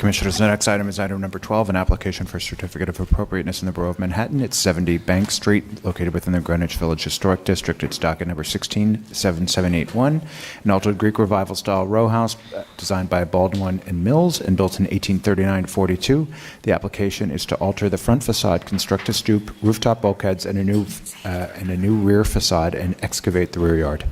Commissioners, the next item is item number 12, an application for a certificate of appropriateness in the Borough of Manhattan. It's 70 Bank Street, located within the Greenwich Village Historic District. It's docket number 167781, an altered Greek Revival style row house designed by Baldwin and Mills and built in 1839-42. The application is to alter the front facade, construct a stoop, rooftop bulkheads, and a new rear facade, and excavate the rear yard.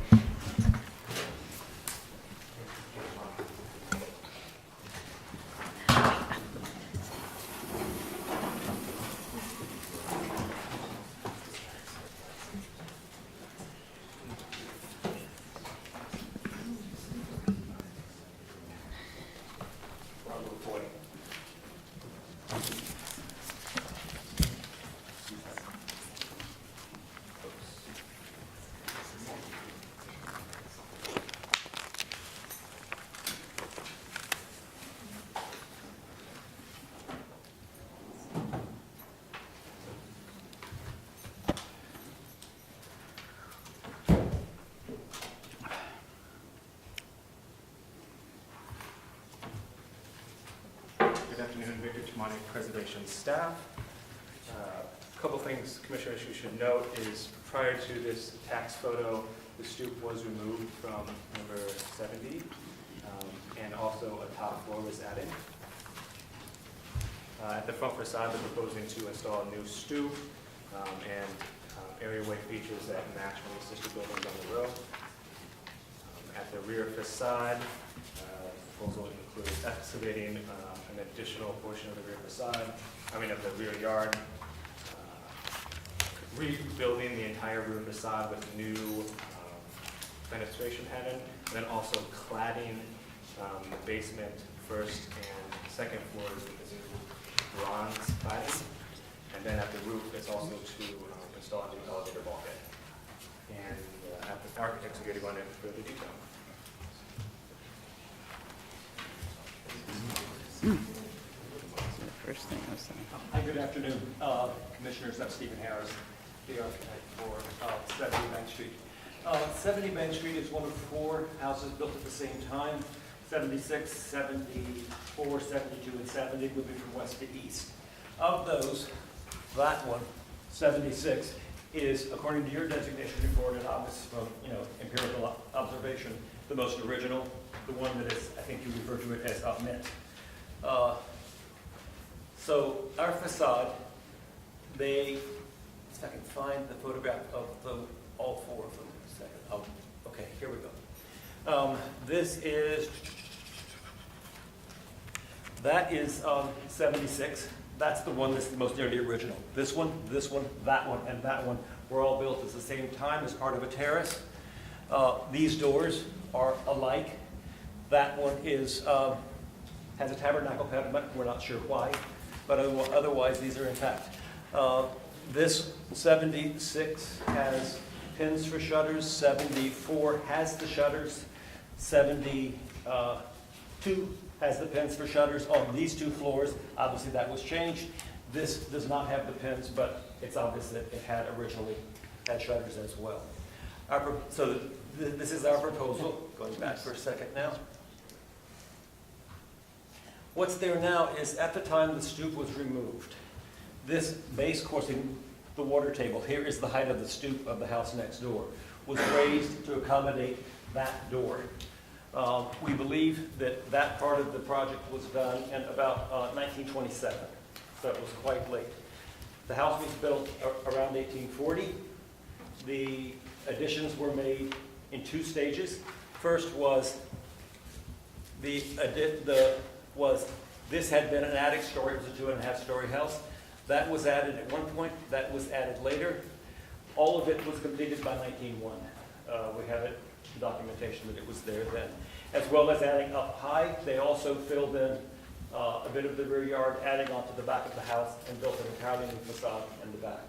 Good afternoon, Victor Tamani, Preservation staff. A couple things, Commissioners, you should note is prior to this tax photo, the stoop was removed from number 70, and also a top floor was added. At the front facade, they're proposing to install a new stoop and areaway features that match one of the sister buildings on the row. At the rear facade, proposal includes excavating an additional portion of the rear facade, of the rear yard, rebuilding the entire rear facade with new fenestration pattern, and then also cladding the basement first and second floors with the new bronze cladding. And then at the roof, it's also to install a new elevator bulkhead. And at the architects are going to go into further detail. First thing I was saying. Hi, good afternoon, Commissioners. I'm Stephen Harris, the architect for 70 Bank Street. 70 Bank Street is one of 4 houses built at the same time, 76, 74, 72, and 70, moving from west to east. Of those, that one, 76, is, according to your designation report and obvious from empirical observation, the most original, the one that is, I think you refer to it as up mint. So our facade, if I can find the photograph of all 4 of them in a second. Okay, here we go. That is 76. That's the one that's the most nearly original. This one, that one, and that one were all built at the same time as part of a terrace. These doors are alike. That one has a tabernacle pediment. We're not sure why, but otherwise these are intact. This 76 has pins for shutters. 74 has the shutters. 72 has the pins for shutters on these 2 floors. Obviously that was changed. This does not have the pins, but it's obvious that it had originally had shutters as well. This is our proposal. Going back for a second now. What's there now is, at the time the stoop was removed, this base coursing the water table, here is the height of the stoop of the house next door, was raised to accommodate that door. We believe that that part of the project was done in about 1927, so it was quite late. The house was built around 1840. The additions were made in 2 stages. First was this had been an attic story. It was a 2.5-story house. That was added at one point. That was added later. All of it was completed by 1901. We have it documentation that it was there then. As well as adding up high, they also filled in a bit of the rear yard, adding onto the back of the house, and built an entirely new facade in the back.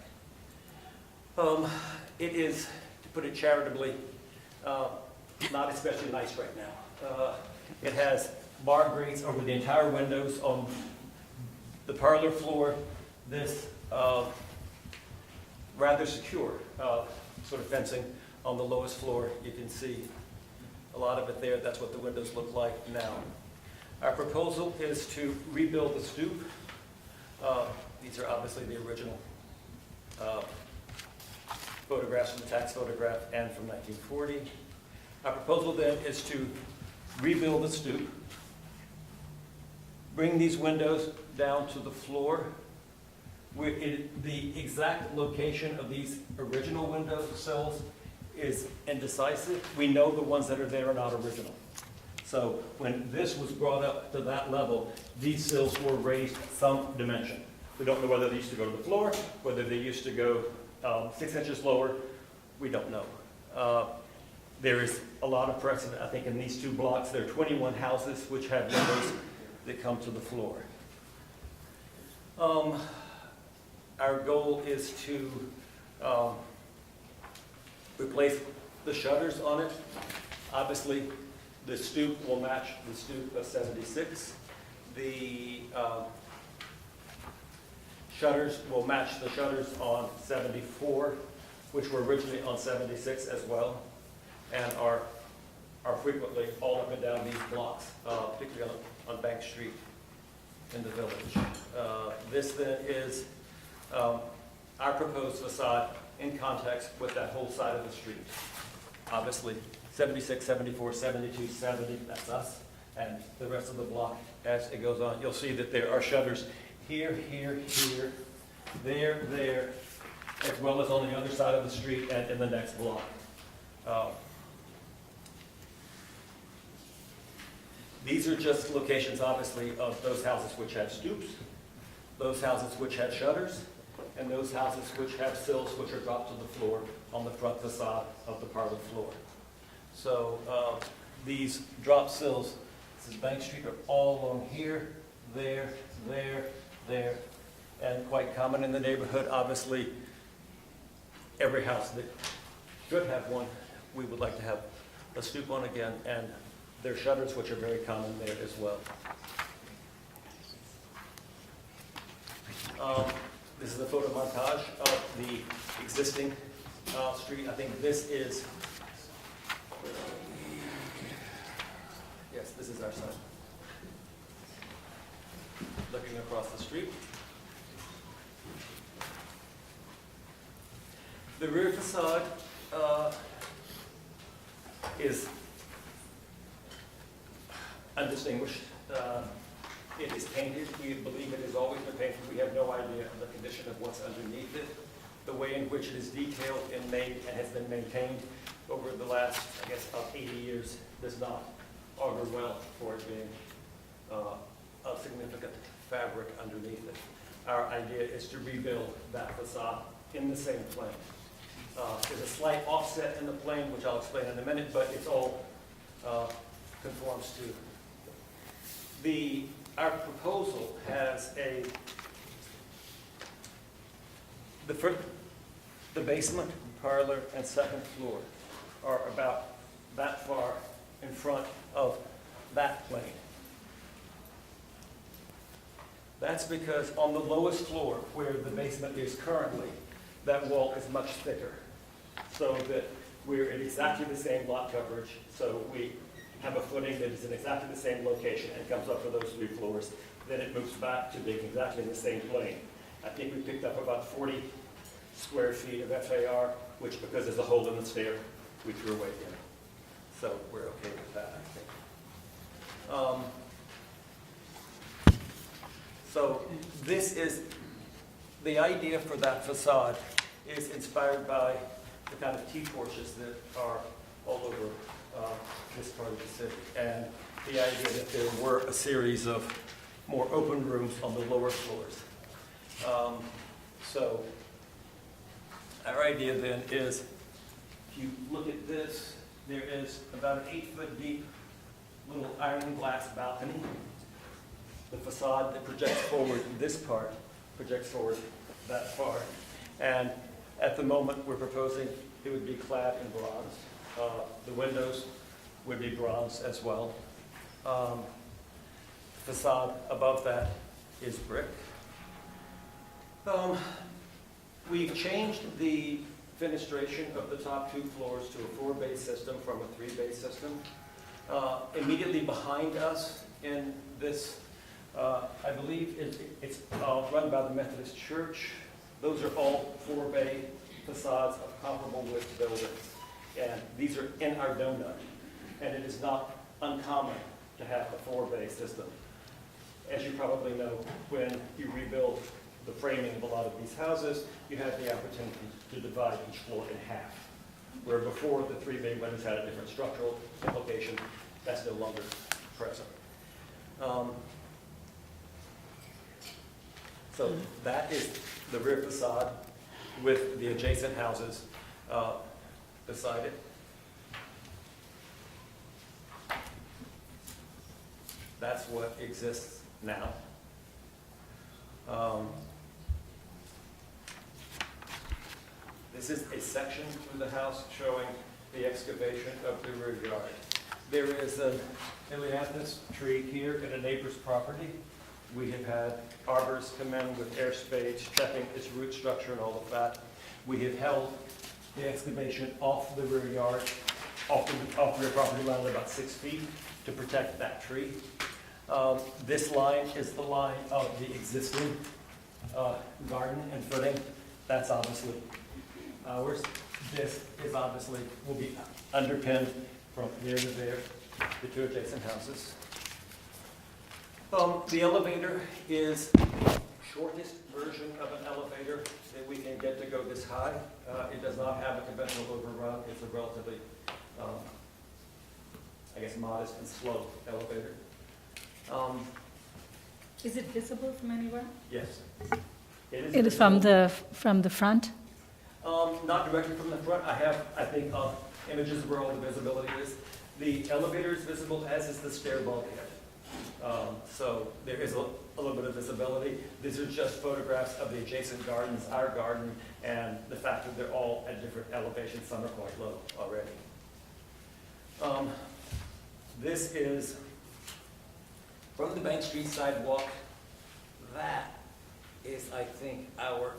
It is, to put it charitably, not especially nice right now. It has bar grates over the entire windows on the parlor floor. This rather secure sort of fencing on the lowest floor. You can see a lot of it there. That's what the windows look like now. Our proposal is to rebuild the stoop. These are obviously the original photographs from the tax photograph and from 1940. Our proposal then is to rebuild the stoop, bring these windows down to the floor. The exact location of these original window sills is indecisive. We know the ones that are there are not original. So when this was brought up to that level, these sills were raised some dimension. We don't know whether they used to go to the floor, whether they used to go 6 inches lower. We don't know. There is a lot of precedent, I think, in these two blocks. There are 21 houses which have windows that come to the floor. Our goal is to replace the shutters on it. Obviously, the stoop will match the stoop of 76. The shutters will match the shutters on 74, which were originally on 76 as well, and are frequently all up and down these blocks, particularly on Bank Street in the village. This then is our proposed facade in context with that whole side of the street. Obviously, 76, 74, 72, 70, that's us, and the rest of the block as it goes on. You'll see that there are shutters here, here, here, there, as well as on the other side of the street and in the next block. These are just locations, obviously, of those houses which had stoops, those houses which had shutters, and those houses which have sills which are dropped to the floor on the front facade of the parlor floor. So these drop sills, this is Bank Street, are all along here, there, and quite common in the neighborhood. Obviously, every house that could have one, we would like to have a stoop on again, and there are shutters which are very common there as well. This is a photo montage of the existing street. I think this is, yes, this is our side. Looking across the street. The rear facade is undistinguished. It is painted. We believe it has always been painted. We have no idea of the condition of what's underneath it. The way in which it is detailed and made and has been maintained over the last, I guess, about 80 years does not augur well for it being a significant fabric underneath it. Our idea is to rebuild that facade in the same plane. There's a slight offset in the plane, which I'll explain in a minute, but it's all conforms to. Our proposal has the basement, parlor, and second floor are about that far in front of that plane. That's because on the lowest floor, where the basement is currently, that wall is much thicker, so that we're in exactly the same lot coverage, so we have a footing that is in exactly the same location and comes up for those 3 floors. Then it moves back to being exactly in the same plane. I think we picked up about 40 square feet of FAR, which, because there's a hole in the stair, we threw away again. So we're okay with that, I think. So this is, the idea for that facade is inspired by the kind of T-porches that are all over this part of the city, and the idea that there were a series of more open rooms on the lower floors. So our idea then is, if you look at this, there is about an 8-foot deep little iron glass balcony. The facade that projects forward, this part projects forward that far. And at the moment, we're proposing it would be clad in bronze. The windows would be bronze as well. Facade above that is brick. We've changed the fenestration of the top 2 floors to a 4-bay system from a 3-bay system. Immediately behind us in this, I believe it's run by the Methodist Church. Those are all four-bay facades of comparable width buildings. And these are in our donut. And it is not uncommon to have a four-bay system. As you probably know, when you rebuild the framing of a lot of these houses, you have the opportunity to divide each floor in half. Where before the three-bay windows had a different structural implication, that's no longer present. So that is the rear facade with the adjacent houses beside it. That's what exists now. This is a section through the house showing the excavation of the rear yard. There is an Elaeanthus tree here in a neighbor's property. We have had arborists come in with air spades, checking its root structure and all of that. We have held the excavation off the rear yard, off the rear property line about 6 feet to protect that tree. This line is the line of the existing garden and footing. That's obviously ours. This is obviously, will be underpinned from here to there, the two adjacent houses. The elevator is the shortest version of an elevator that we can get to go this high. It does not have a conventional overrun. It's a relatively, I guess, modest and slow elevator. Is it visible from anywhere? Yes. It is from the front? Not directly from the front. I have, I think, images of where all the visibility is. The elevator is visible, as is the stair bulkhead. So there is a little bit of visibility. These are just photographs of the adjacent gardens, our garden, and the fact that they're all at different elevations. Some are quite low already. This is from the Bank Street sidewalk. That is, I think, our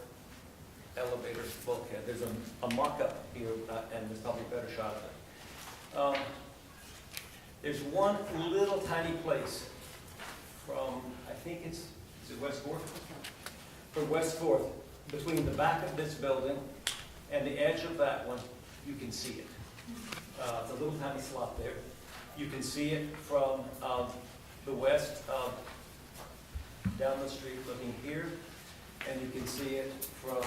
elevator bulkhead. There's a mock-up here, and there's probably a better shot of it. There's one little tiny place from, I think is it West 4th? From West 4th, between the back of this building and the edge of that one, you can see it. It's a little tiny slot there. You can see it from the west, down the street looking here, and you can see it from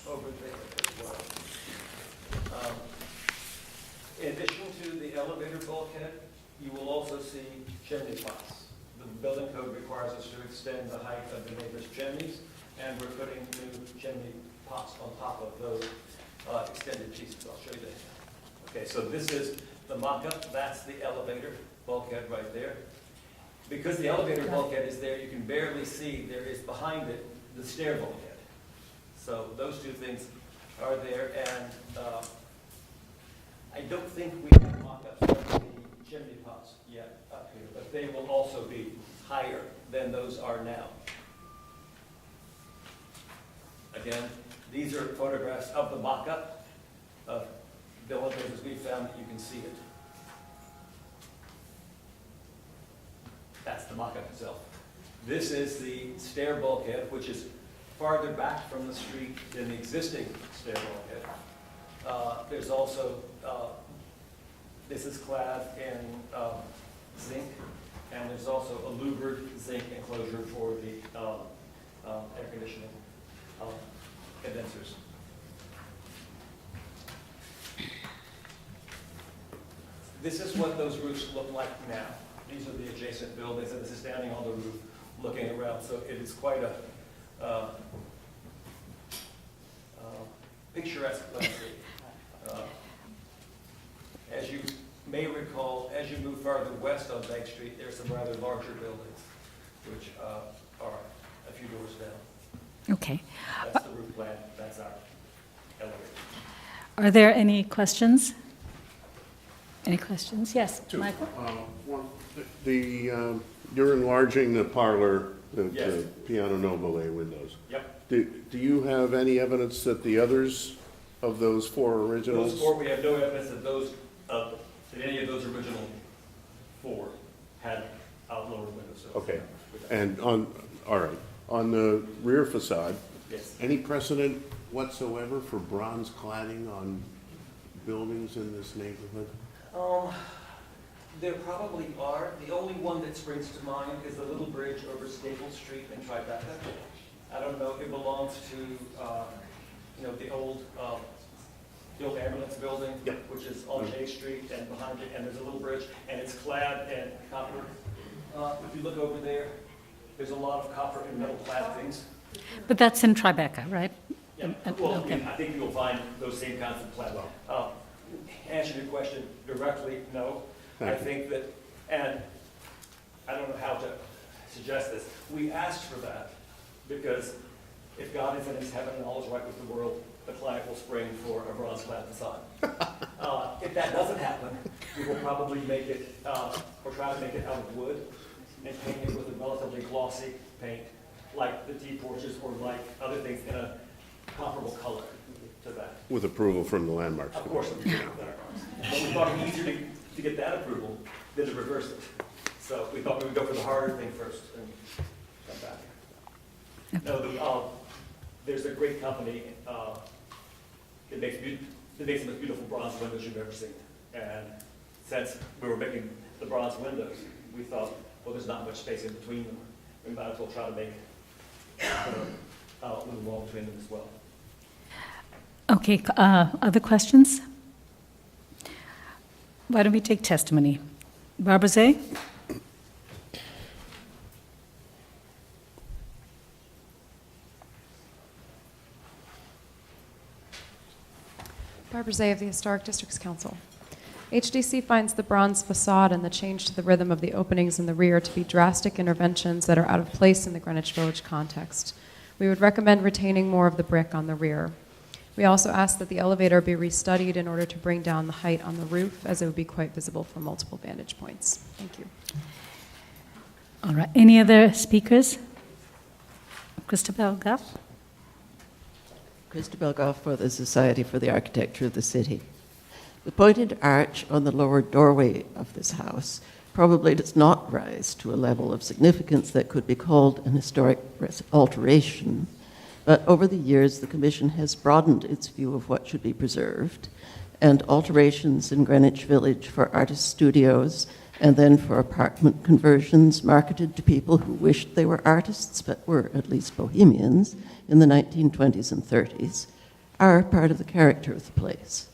over there as well. In addition to the elevator bulkhead, you will also see chimney pots. The building code requires us to extend the height of the neighbor's chimneys, and we're putting new chimney pots on top of those extended pieces. I'll show you that. Okay, so this is the mock-up. That's the elevator bulkhead right there. Because the elevator bulkhead is there, you can barely see there is behind it the stair bulkhead. So those two things are there, and I don't think we have mock-ups of the chimney pots yet up here, but they will also be higher than those are now. Again, these are photographs of the mock-up of the elevators we found that you can see it. That's the mock-up itself. This is the stair bulkhead, which is farther back from the street than the existing stair bulkhead. There's also, this is clad in zinc, and there's also a louvered zinc enclosure for the air conditioning condensers. This is what those roofs look like now. These are the adjacent buildings, and this is standing on the roof looking around, so it is quite a picturesque landscape. As you may recall, as you move farther west on Bank Street, there are some rather larger buildings, which are a few doors down. Okay. That's the roof plan, that's our elevator. Are there any questions? Any questions? Yes, Two. Michael? One, you're enlarging the parlor, Yes. the piano nobile windows. Yep. Do you have any evidence that the others of those four originals? Those four, we have no evidence that those, that any of those original four had lower windowsills. Okay. And all right, on the rear facade, Yes. any precedent whatsoever for bronze cladding on buildings in this neighborhood? There probably are. The only one that springs to mind is the little bridge over Staples Street in Tribeca. I don't know, it belongs to, the old ambulance building, Yep. which is on J Street, and behind it, and there's a little bridge, and it's clad in copper. If you look over there, there's a lot of copper and metal clad things. But that's in Tribeca, right? Yeah, And- well, okay. I think you'll find those same kinds of clad. Answer your question directly, no. I Thank you. think that, and I don't know how to suggest this, we asked for that because if God is in his heaven and all is right with the world, the client will spring for a bronze clad facade. If that doesn't happen, we will probably make it, or try to make it out of wood and paint it with a relatively glossy paint, like the T-porches or like other things in a comparable color to that. With approval from the landmarks. Of course, we do that. But we thought it easier to get that approval than to reverse it. So we thought we would go for the harder thing first and come back. No, there's a great company that makes the most beautiful bronze windows you've ever seen. And since we were making the bronze windows, we thought, well, there's not much space in between them. We might as well try to make a little wall between them as well. Okay, other questions? Why don't we take testimony? Barbara Zay? Barbara Zay of the Historic Districts Council. HDC finds the bronze facade and the change to the rhythm of the openings in the rear to be drastic interventions that are out of place in the Greenwich Village context. We would recommend retaining more of the brick on the rear. We also ask that the elevator be restudied in order to bring down the height on the roof, as it would be quite visible from multiple vantage points. Thank you. All right, any other speakers? Christabel Goff? Christabel Goff for the Society for the Architecture of the City. The pointed arch on the lower doorway of this house probably does not rise to a level of significance that could be called an historic alteration, but over the years the Commission has broadened its view of what should be preserved, and alterations in Greenwich Village for artist studios and then for apartment conversions marketed to people who wished they were artists but were at least bohemians in the 1920s and 30s are part of the character of the place.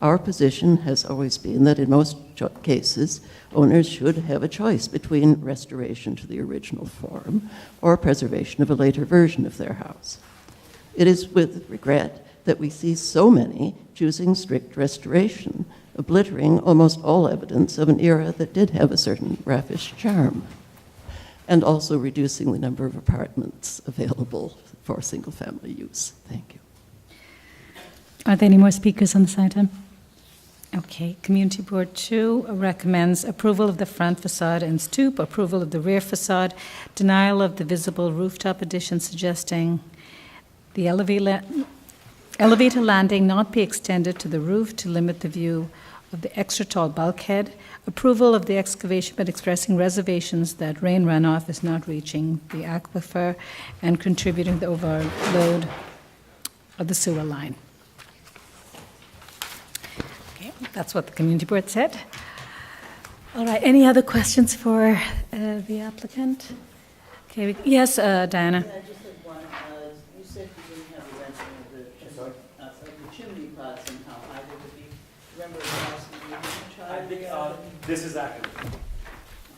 Our position has always been that in most cases, owners should have a choice between restoration to the original form or preservation of a later version of their house. It is with regret that we see so many choosing strict restoration, obliterating almost all evidence of an era that did have a certain raffish charm, and also reducing the number of apartments available for single-family use. Thank you. Are there any more speakers on this item? Okay, Community Board 2 recommends approval of the front facade and stoop, approval of the rear facade, denial of the visible rooftop addition, suggesting the elevator landing not be extended to the roof to limit the view of the extra tall bulkhead, approval of the excavation but expressing reservations that rain runoff is not reaching the aquifer and contributing to the overload of the sewer line. Okay, that's what the Community Board said. All right, any other questions for the applicant? Okay, yes, Diana. Yeah, I just had one. You said you didn't have a renting of the chimney pots and how high they would be. Remember the last meeting, I think this is accurate.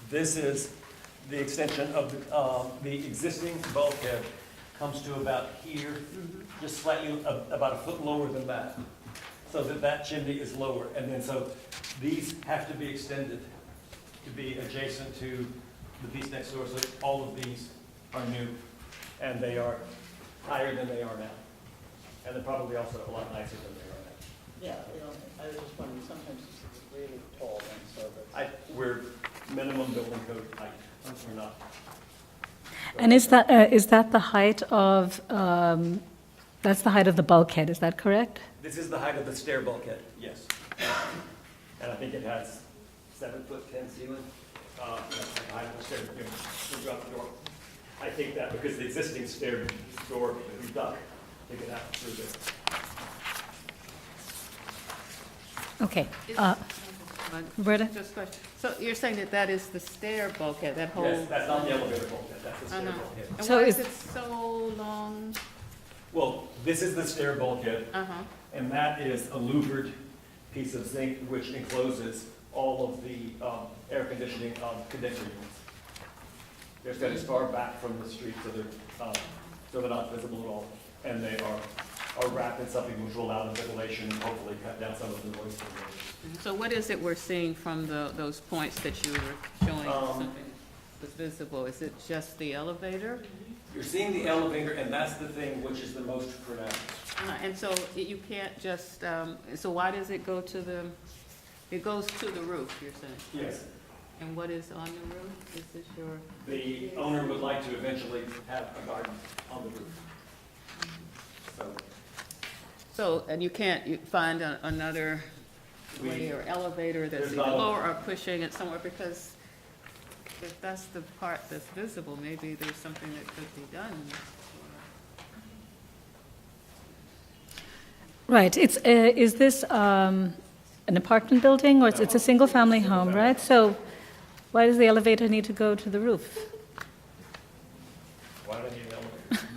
This is the extension of the existing bulkhead comes to about here, just slightly about a foot lower than that, so that chimney is lower. And then so these have to be extended to be adjacent to the piece next door. So all of these are new, and they are higher than they are now, and they're probably also a lot nicer than they are now. Yeah, I was just wondering, sometimes it's really tall and so that's. We're minimum building code height, we're not. And is that the height of, that's the height of the bulkhead, is that correct? This is the height of the stair bulkhead, yes. And I think it has 7'10" ceiling. the height of the stair, move out the door. I take that because the existing stair door we dug, take it out through there. Okay. Roberta? Just a question. So you're saying that that is the stair bulkhead, that whole? Yes, that's not the elevator bulkhead, that's the I stair know. bulkhead. And So why is is- it so long? Well, this is the stair bulkhead, Uh-huh. and that is a louvered piece of zinc which encloses all of the air conditioning condenser units. They're set as far back from the street so they're not visible at all. And they are wrapped in something which will allow the ventilation and hopefully cut down some of the noise pollution. So what is it we're seeing from those points that you were showing something was visible? Is it just the elevator? You're seeing the elevator, and that's the thing which is the most pronounced. And so you can't just, so why does it go to it goes to the roof, you're saying? Yes. And what is on the roof? Is this your? The owner would like to eventually have a garden on the roof. So, And you can't find another way We- or elevator that's There's either not a- lower or pushing it somewhere, because if that's the part that's visible, maybe there's something that could be done. Right, is this an apartment building, or it's a single-family home, right? So why does the elevator need to go to the roof? why do I need an elevator?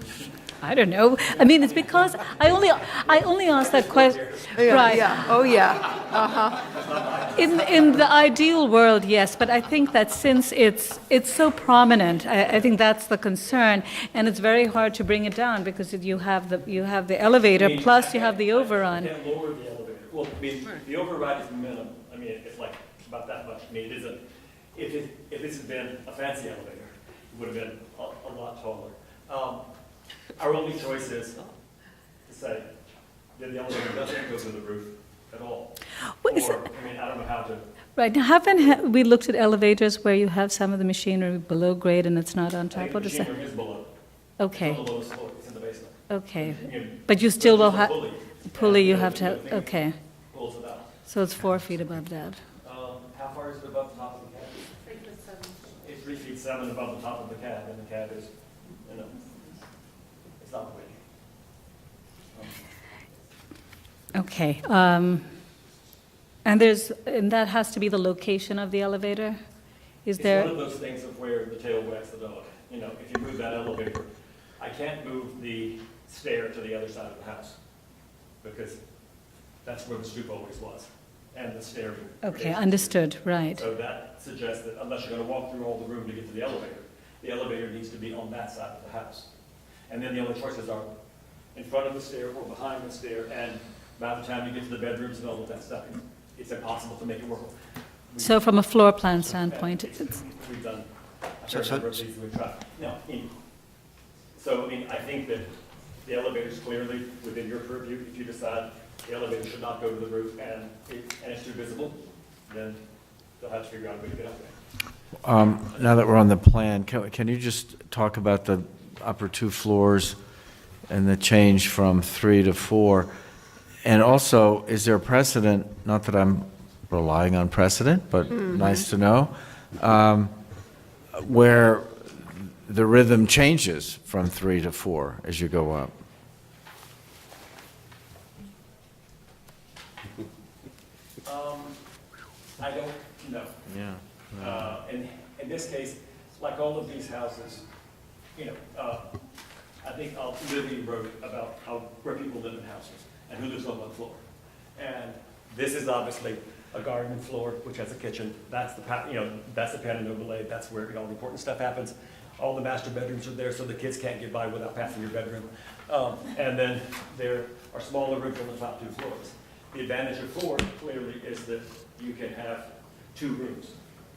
I don't know. I mean, it's because I only asked that question. Right. Yeah, oh, yeah, uh-huh. In the ideal world, yes, but I think that since it's so prominent, I think that's the concern, and it's very hard to bring it down because you have the elevator, I mean, plus you have the overrun. I can't lower the elevator. Well, I mean, the override is minimal. I mean, it's like about that much. I mean, it isn't, if this had been a fancy elevator, it would have been a lot taller. Our only choice is to say that the elevator doesn't go to the roof at all. What is Or, I mean, I don't know how to, Right, now haven't we looked at elevators where you have some of the machinery below grade and it's not on I think top? the What is that? machinery is below. Okay, It's on the lowest floor, it's in the basement. okay. You know, But you still will there's a have, pulley, pulley and you the have to, thing okay. Pulls it out. So it's 4 feet above that. How far is it above the top of the cab? it's 3 feet 7 above the top of the cab, and the cab is, you know, it's not quick. Okay. And that has to be the location of the elevator? Is It's there? one of those things of where the tail wags the dog. You know, if you move that elevator, I can't move the stair to the other side of the house, because that's where the stoop always was, and the stair. Okay, understood, right. So that suggests that unless you're gonna walk through all the room to get to the elevator needs to be on that side of the house. And then the only choices are in front of the stair or behind the stair, and by the time you get to the bedrooms and all of that stuff, it's impossible to make it work. So from a floor plan standpoint, it's, We've done a So- fair number of these, we've tried. Now, so, I mean, I think that the elevator's clearly within your purview. If you decide the elevator should not go to the roof and it's too visible, then they'll have to figure out a way to get up there. Now that we're on the plan, can you just talk about the upper 2 floors and the change from 3 to 4? And also, is there a precedent, not that I'm relying on precedent, but nice to know, where the rhythm changes from 3 to 4 as you go up? I don't know. Yeah. In this case, like all of these houses, you know, I think Livy wrote about where people live in houses and who lives on what floor. And this is obviously a garden floor, which has a kitchen. That's that's the piano nobile. That's where all the important stuff happens. All the master bedrooms are there, so the kids can't get by without passing your bedroom. And then there are smaller rooms on the top 2 floors. The advantage of 4, clearly, is that you can have 2 rooms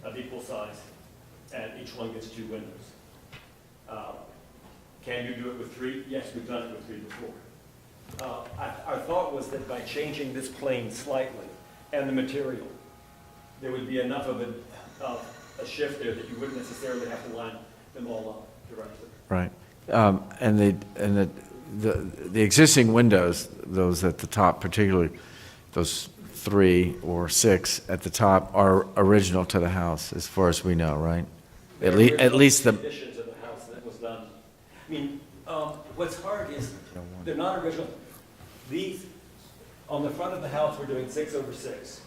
of equal size, and each one gets 2 windows. Can you do it with 3? Yes, we've done it with 3 before. Our thought was that by changing this plane slightly and the material, there would be enough of a shift there that you wouldn't necessarily have to line them all up directly. Right. And the existing windows, those at the top particularly, those 3 or 6 at the top are original to the house, as far as we know, right? At least the, Addition to the house that was done. I mean, what's hard is, they're not original. These, on the front of the house, we're doing 6/6,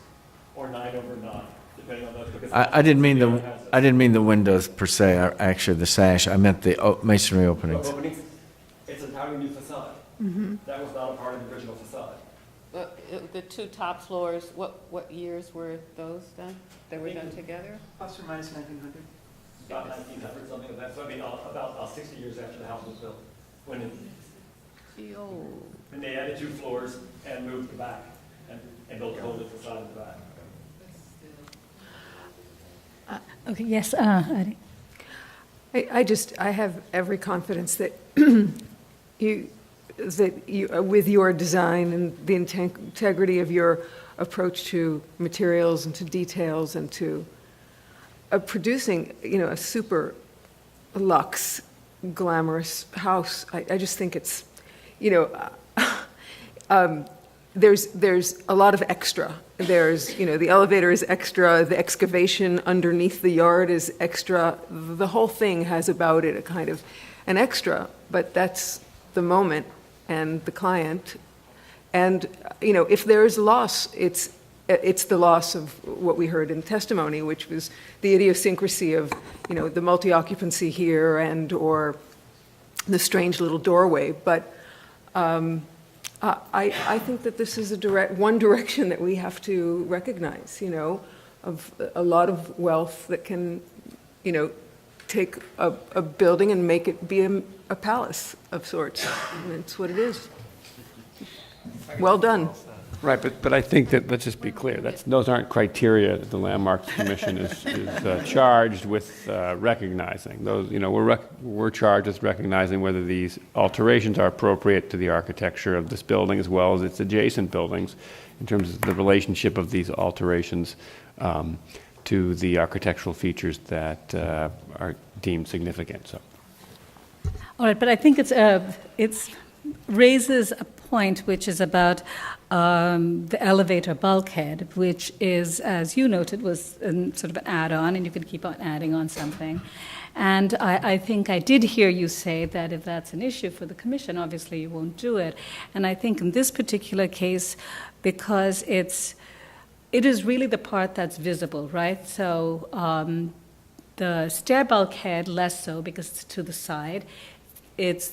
or 9/9, depending on those. because I didn't mean the other the, houses. I didn't mean the windows per se, actually the sash. I meant the masonry openings. Openings, it's entirely new facade. That was not a part of the original facade. The two top floors, what years were those done? They were done together? Plus or minus 1900. About 1900, something like that. So I mean, about 60 years after the house was built. When they added 2 floors and moved the back and built a whole new facade in the back. Okay, yes, Adi. I have every confidence that you, with your design and the integrity of your approach to materials and to details and to producing, a super luxe, glamorous house. I just think it's, there's a lot of extra. There's, the elevator is extra, the excavation underneath the yard is extra. The whole thing has about it a kind of an extra, but that's the moment and the client. And, if there is loss, it's the loss of what we heard in testimony, which was the idiosyncrasy of, the multi-occupancy here or the strange little doorway. But I think that this is one direction that we have to recognize, of a lot of wealth that can, take a building and make it be a palace of sorts. And it's what it is. Well done. Right, but I think that, let's just be clear, those aren't criteria that the Landmarks Commission is charged with recognizing. Those, we're charged with recognizing whether these alterations are appropriate to the architecture of this building as well as its adjacent buildings in terms of the relationship of these alterations to the architectural features that are deemed significant. So. All right, but I think it's raises a point which is about the elevator bulkhead, which is, as you noted, was sort of an add-on, and you can keep on adding on something. And I think I did hear you say that if that's an issue for the commission, obviously you won't do it. And I think in this particular case, because it is really the part that's visible, right? So the stair bulkhead, less so because it's to the side. It's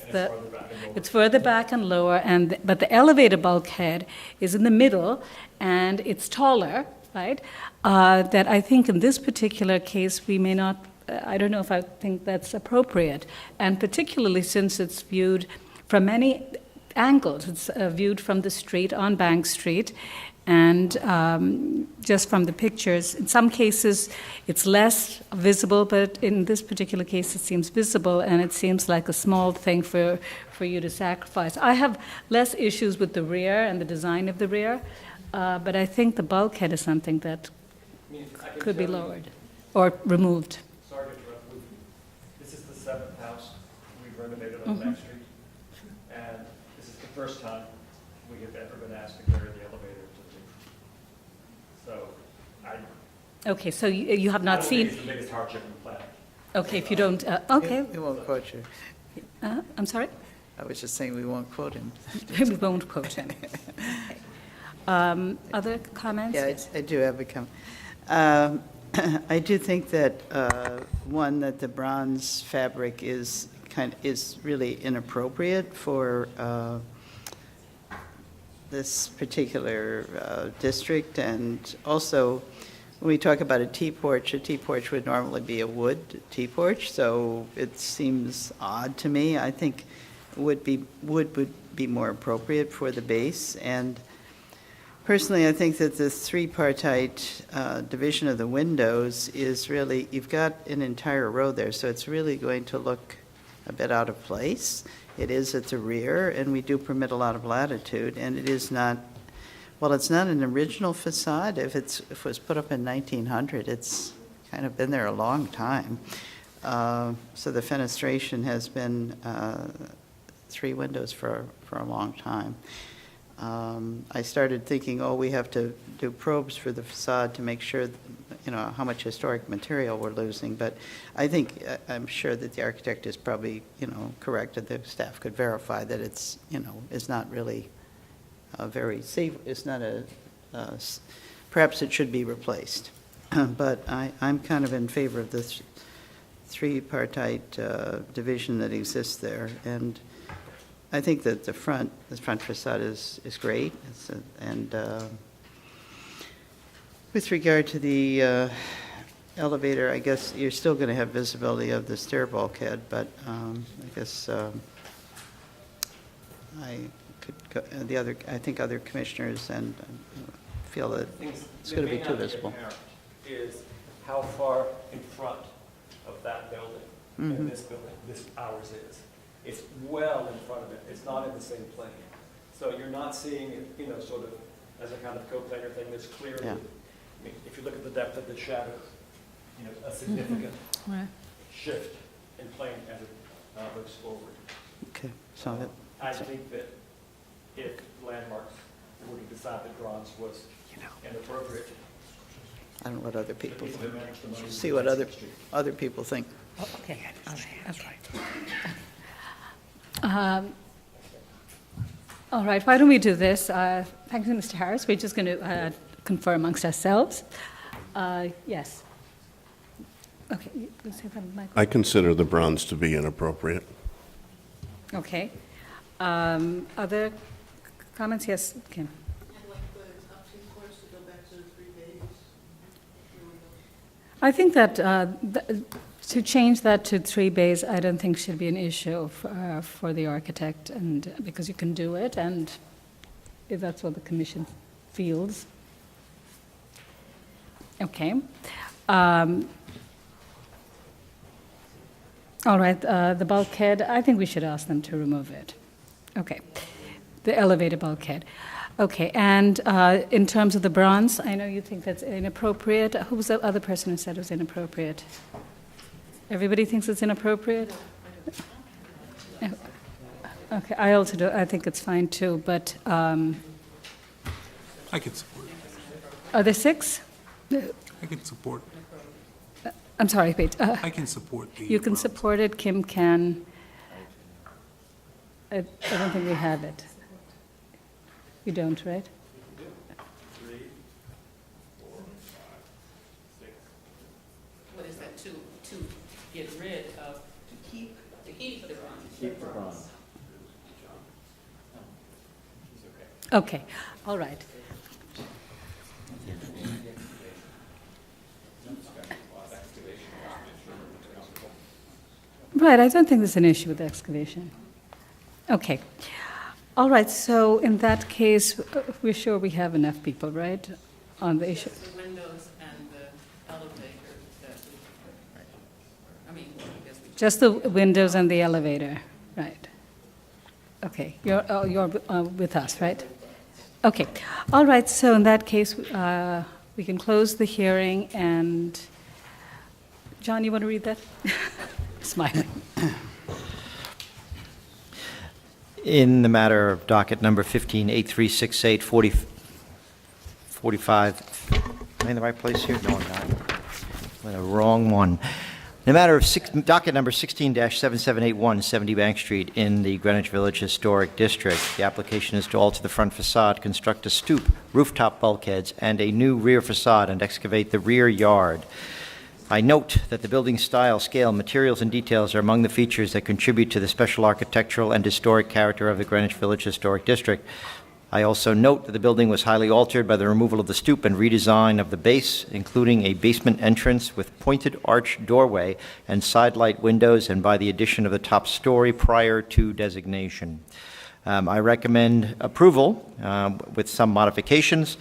further back and lower, but the elevator bulkhead is in the middle, and it's taller, right? That I think in this particular case we may not. I don't know if I think that's appropriate, and particularly since it's viewed from many angles. It's viewed from the street on Bank Street, and just from the pictures, in some cases it's less visible, but in this particular case it seems visible, and it seems like a small thing for you to sacrifice. I have less issues with the rear and the design of the rear, but I think the bulkhead is something that could be lowered or removed. Sorry to interrupt. This is the 7th house we've renovated on Bank Street, and this is the first time we have ever been asked to carry the elevator to the roof. So Okay, so you have not seen. It's the biggest hardship in the plan. Okay, if you don't. Okay, We won't quote you. I'm sorry. I was just saying we won't quote him. We won't quote him. Other comments? Yeah, I do have a comment. I do think that, one, that the bronze fabric is really inappropriate for this particular district, and also when we talk about a T-porch would normally be a wood T-porch, so it seems odd to me. I think wood would be more appropriate for the base, and personally, I think that the three-partite division of the windows is really, you've got an entire row there, so it's really going to look a bit out of place. It is at the rear, and we do permit a lot of latitude, and it is not, well, it's not an original facade. If it was put up in 1900, it's kind of been there a long time. So the fenestration has been 3 windows for a long time. I started thinking, oh, we have to do probes for the facade to make sure, how much historic material we're losing. But I'm sure that the architect is probably, correct, that the staff could verify that it's not really very safe. It's not perhaps it should be replaced. But I'm kind of in favor of this three-partite division that exists there. And I think that the front facade is great. With regard to the elevator, I guess you're still going to have visibility of the stair bulkhead, but I guess I think other commissioners and feel that it's going to be too visible. Is how far in front of that building and this building, ours is. It's well in front of it. It's not in the same plane. So you're not seeing it, sort of as a kind of coplanar thing that's clearly, Yeah. I mean, if you look at the depth of the shadow, a significant shift in plane as it looks forward. Okay, so I think that if Landmarks were to decide that bronze was inappropriate, I don't know what other people people who manage the money. see what other people think. Okay, all right, okay. All right, why don't we do this? Thank you, Mr. Harris. We're just going to confer amongst ourselves. Yes. Okay, you say that, Michael. I consider the bronze to be inappropriate. Okay. Other comments? Yes, Kim. I think that to change that to 3 bays, I don't think should be an issue for the architect, and because you can do it, and if that's what the commission feels. Okay. All right, the bulkhead, I think we should ask them to remove it. Okay, the elevator bulkhead. Okay, and in terms of the bronze, I know you think that's inappropriate. Who was the other person who said it was inappropriate? Everybody thinks it's inappropriate? Okay, I also do. I think it's fine too, but I can support it. are there 6? I can support. I'm sorry, wait. I can support the. You can bronze. support it, Kim can. I don't think we have it. You don't, right? 3, 4, 5, 6. What is that, to get rid of, to keep the bronze? Keep the bronze. Okay, all right. Right, I don't think there's an issue with excavation. Okay. All right, so in that case, we're sure we have enough people, right, on the issue? The windows and the elevator I guess we Just the windows and the elevator, right? Okay, you're with us, right? Okay, all right, so in that case, we can close the hearing, and John, you want to read that? Smiling. In the matter of docket number 15-8368, 45, am I in the right place here? No, I'm not. I'm in the wrong one. In the matter of docket number 16-7781, 70 Bank Street in the Greenwich Village Historic District, the application is to alter the front facade, construct a stoop, rooftop bulkheads, and a new rear facade, and excavate the rear yard. I note that the building style, scale, materials, and details are among the features that contribute to the special architectural and historic character of the Greenwich Village Historic District. I also note that the building was highly altered by the removal of the stoop and redesign of the base, including a basement entrance with pointed arch doorway and sidelight windows, and by the addition of the top story prior to designation. I recommend approval with some modifications.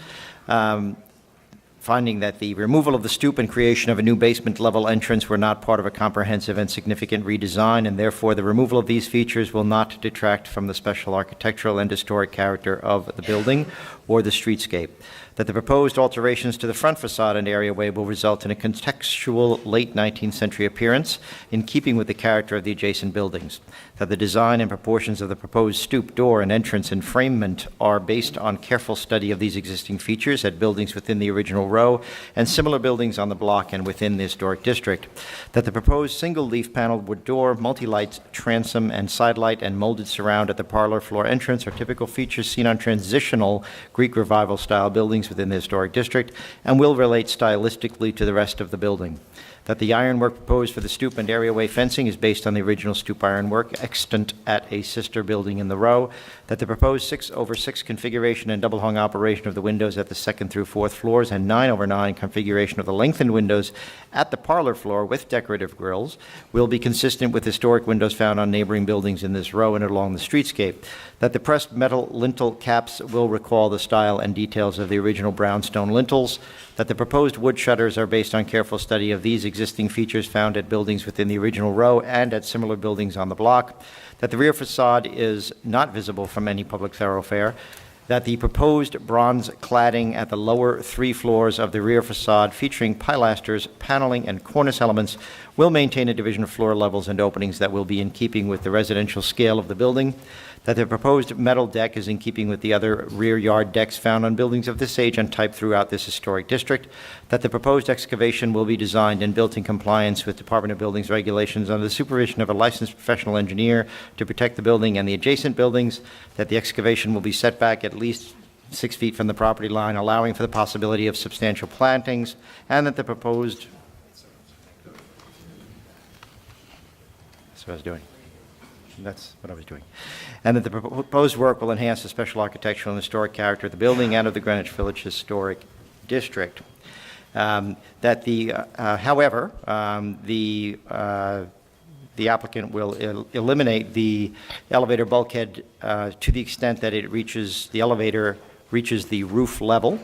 Finding that the removal of the stoop and creation of a new basement level entrance were not part of a comprehensive and significant redesign, and therefore the removal of these features will not detract from the special architectural and historic character of the building or the streetscape. that the proposed alterations to the front facade and areaway will result in a contextual late 19th century appearance in keeping with the character of the adjacent buildings, that the design and proportions of the proposed stoop door and entrance enframement are based on careful study of these existing features at buildings within the original row and similar buildings on the block and within the historic district, that the proposed single-leaf paneled wood door, multi-light transom and side light and molded surround at the parlor floor entrance are typical features seen on transitional Greek Revival style buildings within the historic district and will relate stylistically to the rest of the building. That the ironwork proposed for the stoop and areaway fencing is based on the original stoop ironwork extant at a sister building in the row. That the proposed 6/6 configuration and double hung operation of the windows at the 2nd through 4th floors and 9/9 configuration of the lengthened windows at the parlor floor with decorative grills will be consistent with historic windows found on neighboring buildings in this row and along the streetscape. That the pressed metal lintel caps will recall the style and details of the original brownstone lintels. That the proposed wood shutters are based on careful study of these existing features found at buildings within the original row and at similar buildings on the block. That the rear facade is not visible from any public thoroughfare. That the proposed bronze cladding at the lower 3 floors of the rear facade featuring pilasters, paneling, and cornice elements will maintain a division of floor levels and openings that will be in keeping with the residential scale of the building. That the proposed metal deck is in keeping with the other rear yard decks found on buildings of this age and type throughout this historic district. That the proposed excavation will be designed and built in compliance with Department of Buildings regulations under the supervision of a licensed professional engineer to protect the building and the adjacent buildings. That the excavation will be set back at least 6 feet from the property line, allowing for the possibility of substantial plantings, and that the proposed... That's what I was doing. That's what I was doing. And that the proposed work will enhance the special architectural and historic character of the building and of the Greenwich Village Historic District. That the, however, the applicant will eliminate the elevator bulkhead to the extent that it reaches, the elevator reaches the roof level.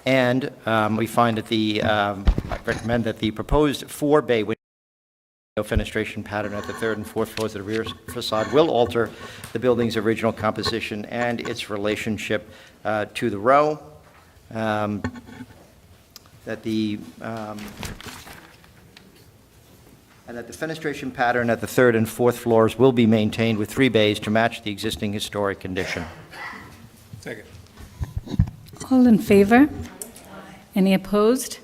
And we find that I recommend that the proposed 4-bay window fenestration pattern at the 3rd and 4th floors of the rear facade will alter the building's original composition and its relationship to the row. That the fenestration pattern at the 3rd and 4th floors will be maintained with 3 bays to match the existing historic condition. Second. All in favor? Any opposed?